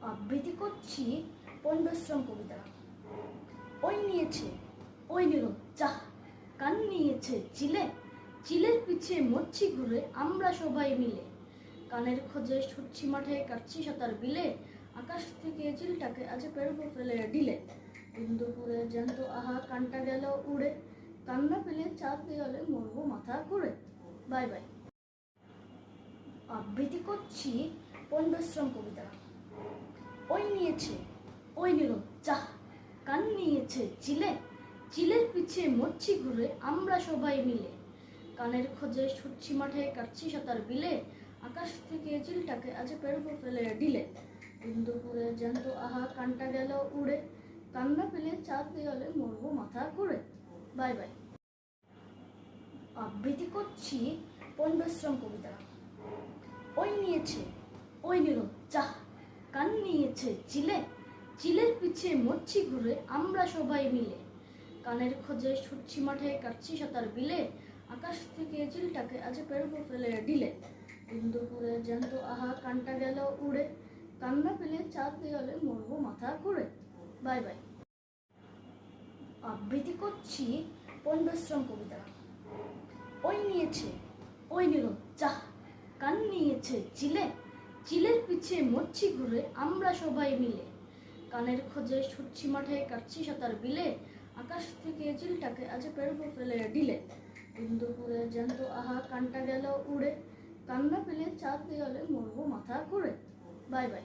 আবৃত্তি করছি পণ্ডশ্রম কবিতা। ওই নিয়েছে ওই নিল চাহ, কান নিয়েছে চিলে, চিলের পিছে মরছি ঘুরে আমরা সবাই মিলে। কানের খোঁজে ছুটছি মাঠে, কাটছি সাঁতার বিলে, আকাশ থেকে চিলটাকে আজ পেরবো ফেলে ঢিলে। দুপুরে জ্যান্ত আহা কানটা গেল উড়ে, কান্না পেলে চাঁদ দেওয়ালে মরবো মাথা ঘুরে। Bye bye. আবৃত্তি করছি পণ্ডশ্রম কবিতা। ওই নিয়েছে ওই নিল চাহ, কান নিয়েছে চিলে, চিলের পিছে মরছি ঘুরে আমরা সবাই মিলে। কানের খোঁজে ছুটছি মাঠে, কাটছি সাঁতার বিলে, আকাশ থেকে চিলটাকে আজ পেরবো ফেলে ঢিলে। দুপুরে জ্যান্ত আহা কানটা গেল উড়ে, কান্না পেলে চাঁদ দেওয়ালে মরবো মাথা ঘুরে। Bye bye. আবৃত্তি করছি পণ্ডশ্রম কবিতা। ওই নিয়েছে ওই নিল চাহ, কান নিয়েছে চিলে, চিলের পিছে মরছি ঘুরে আমরা সবাই মিলে। কানের খোঁজে ছুটছি মাঠে, কাটছি সাঁতার বিলে, আকাশ থেকে চিলটাকে আজ পেরবো ফেলে ঢিলে। দুপুরে জ্যান্ত আহা কানটা গেল উড়ে, কান্না পেলে চাঁদ দেওয়ালে মরবো মাথা ঘুরে। Bye bye. আবৃত্তি করছি পণ্ডশ্রম কবিতা। ওই নিয়েছে ওই নিল চাহ, কান নিয়েছে চিলে, চিলের পিছে মরছি ঘুরে আমরা সবাই মিলে। কানের খোঁজে ছুটছি মাঠে, কাটছি সাঁতার বিলে, আকাশ থেকে চিলটাকে আজ পেরবো ফেলে ঢিলে। দুপুরে জ্যান্ত আহা কানটা গেল উড়ে, কান্না পেলে চাঁদ দেওয়ালে মরবো মাথা ঘুরে। Bye bye.